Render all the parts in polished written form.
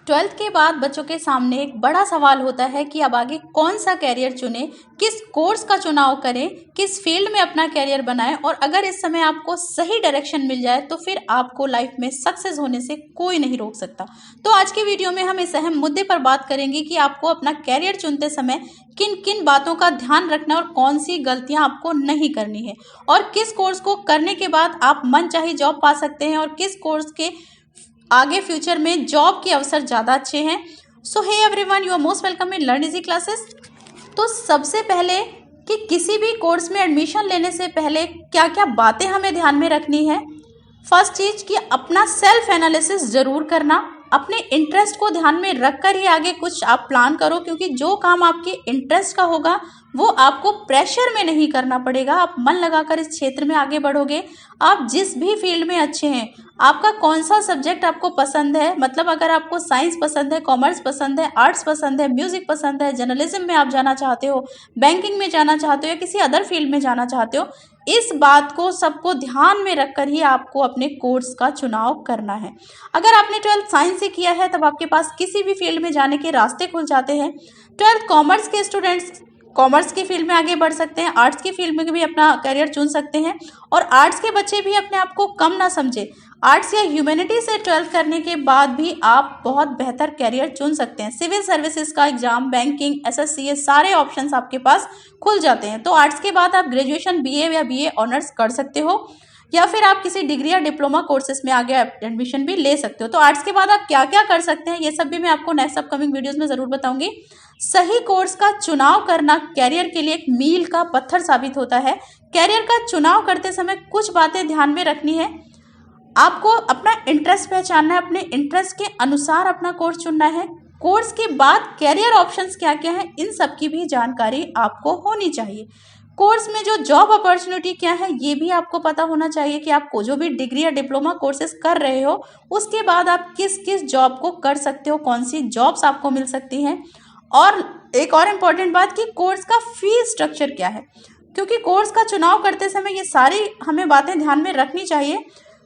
Twelfth के बाद बच्चों के सामने एक बड़ा सवाल होता है कि अब आगे कौन सा कैरियर चुनें, किस कोर्स का चुनाव करें, किस फील्ड में अपना कैरियर बनाएं और अगर इस समय आपको सही डायरेक्शन मिल जाए तो फिर आपको लाइफ में सक्सेस होने से कोई नहीं रोक सकता। तो आज की वीडियो में हम इस अहम मुद्दे पर बात करेंगे कि आपको अपना कैरियर चुनते समय किन किन बातों का ध्यान रखना और कौन सी गलतियां आपको नहीं करनी है और किस कोर्स को करने के बाद आप मनचाही जॉब पा सकते हैं और किस कोर्स के आगे फ्यूचर में जॉब के अवसर ज़्यादा अच्छे हैं। So hey everyone, you are most welcome in Learn Easy classes. तो सबसे पहले कि किसी भी कोर्स में एडमिशन लेने से पहले क्या क्या बातें हमें ध्यान में रखनी है। फर्स्ट चीज़ कि अपना सेल्फ एनालिसिस ज़रूर करना, अपने इंटरेस्ट को ध्यान में रखकर ही आगे कुछ आप प्लान करो, क्योंकि जो काम आपके इंटरेस्ट का होगा वो आपको प्रेशर में नहीं करना पड़ेगा। आप मन लगाकर इस क्षेत्र में आगे बढ़ोगे। आप जिस भी फील्ड में अच्छे हैं, आपका कौन सा सब्जेक्ट आपको पसंद है, मतलब अगर आपको साइंस पसंद है, कॉमर्स पसंद है, आर्ट्स पसंद है, म्यूजिक पसंद है, जर्नलिज्म में आप जाना चाहते हो, बैंकिंग में जाना चाहते हो या किसी अदर फील्ड में जाना चाहते हो, इस बात को सबको ध्यान में रखकर ही आपको अपने कोर्स का चुनाव करना है। अगर आपने 12th साइंस से किया है तब आपके पास किसी भी फील्ड में जाने के रास्ते खुल जाते हैं। 12th कॉमर्स के स्टूडेंट्स कॉमर्स की फील्ड में आगे बढ़ सकते हैं, आर्ट्स की फील्ड में भी अपना करियर चुन सकते हैं और आर्ट्स के बच्चे भी अपने आप को कम ना समझे। आर्ट्स या ह्यूमैनिटी से 12th करने के बाद भी आप बहुत बेहतर करियर चुन सकते हैं। सिविल सर्विसेज का एग्जाम, बैंकिंग, एसएससी, ये सारे ऑप्शंस आपके पास खुल जाते हैं। तो आर्ट्स के बाद आप ग्रेजुएशन बीए या बीए ऑनर्स कर सकते हो या फिर आप किसी डिग्री या डिप्लोमा कोर्सेज में आगे एडमिशन भी ले सकते हो। तो आर्ट्स के बाद आप क्या क्या कर सकते हैं ये सब भी मैं आपको नेक्स्ट अपकमिंग वीडियोस में ज़रूर बताऊंगी। सही कोर्स का चुनाव करना कैरियर के लिए एक मील का पत्थर साबित होता है। कैरियर का चुनाव करते समय कुछ बातें ध्यान में रखनी है। आपको अपना इंटरेस्ट पहचानना है, अपने इंटरेस्ट के अनुसार अपना कोर्स चुनना है। कोर्स के बाद कैरियर ऑप्शंस क्या क्या हैं, इन सब की भी जानकारी आपको होनी चाहिए। कोर्स में जो जॉब अपॉर्चुनिटी क्या है ये भी आपको पता होना चाहिए कि आपको जो भी डिग्री या डिप्लोमा कोर्सेज कर रहे हो उसके बाद आप किस किस जॉब को कर सकते हो, कौन सी जॉब्स आपको मिल सकती हैं। और एक और इम्पॉर्टेंट बात कि कोर्स का फीस स्ट्रक्चर क्या है, क्योंकि कोर्स का चुनाव करते समय ये सारी हमें बातें ध्यान में रखनी चाहिए।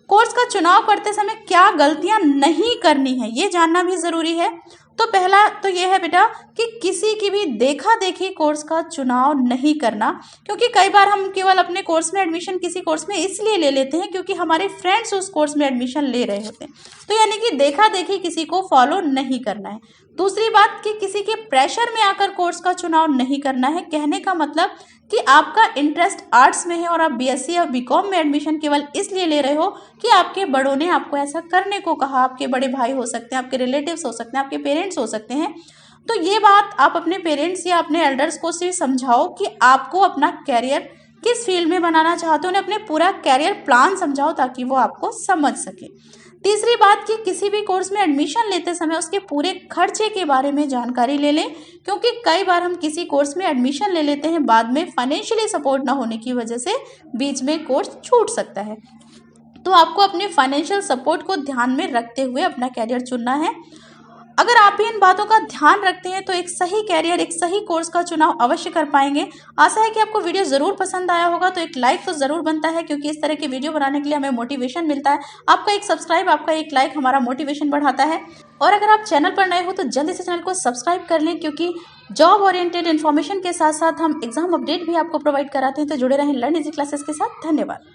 कोर्स का चुनाव करते समय क्या गलतियां नहीं करनी है ये जानना भी ज़रूरी है। तो पहला तो ये है बेटा कि किसी की भी देखा देखी कोर्स का चुनाव नहीं करना, क्योंकि कई बार हम केवल अपने कोर्स में एडमिशन किसी कोर्स में इसलिए ले लेते हैं क्योंकि हमारे फ्रेंड्स उस कोर्स में एडमिशन ले रहे होते हैं। तो यानी कि देखा देखी किसी को फॉलो नहीं करना है। दूसरी बात कि किसी के प्रेशर में आकर कोर्स का चुनाव नहीं करना है। कहने का मतलब कि आपका इंटरेस्ट आर्ट्स में है और आप बीएससी या बीकॉम में एडमिशन केवल इसलिए ले रहे हो कि आपके बड़ों ने आपको ऐसा करने को कहा। आपके बड़े भाई हो सकते हैं, आपके रिलेटिव्स हो सकते हैं, आपके पेरेंट्स हो सकते हैं। तो ये बात आप अपने पेरेंट्स या अपने एल्डर्स को भी समझाओ कि आपको अपना कैरियर किस फील्ड में बनाना चाहते हो। उन्हें अपने पूरा कैरियर प्लान समझाओ ताकि वो आपको समझ सके। तीसरी बात कि किसी भी कोर्स में एडमिशन लेते समय उसके पूरे खर्चे के बारे में जानकारी ले लें, क्योंकि कई बार हम किसी कोर्स में एडमिशन ले लेते हैं, बाद में फाइनेंशियली सपोर्ट ना होने की वजह से बीच में कोर्स छूट सकता है। तो आपको अपने फाइनेंशियल सपोर्ट को ध्यान में रखते हुए अपना कैरियर चुनना है। अगर आप भी इन बातों का ध्यान रखते हैं तो एक सही कैरियर, एक सही कोर्स का चुनाव अवश्य कर पाएंगे। आशा है कि आपको वीडियो ज़रूर पसंद आया होगा। तो एक लाइक तो ज़रूर बनता है, क्योंकि इस तरह की वीडियो बनाने के लिए हमें मोटिवेशन मिलता है। आपका एक सब्सक्राइब, आपका एक लाइक हमारा मोटिवेशन बढ़ाता है। और अगर आप चैनल पर नए हो तो जल्दी से चैनल को सब्सक्राइब कर लें, क्योंकि जॉब ओरिएंटेड इन्फॉर्मेशन के साथ साथ हम एग्जाम अपडेट भी आपको प्रोवाइड कराते हैं। तो जुड़े रहें लर्न इजी क्लासेस के साथ। धन्यवाद।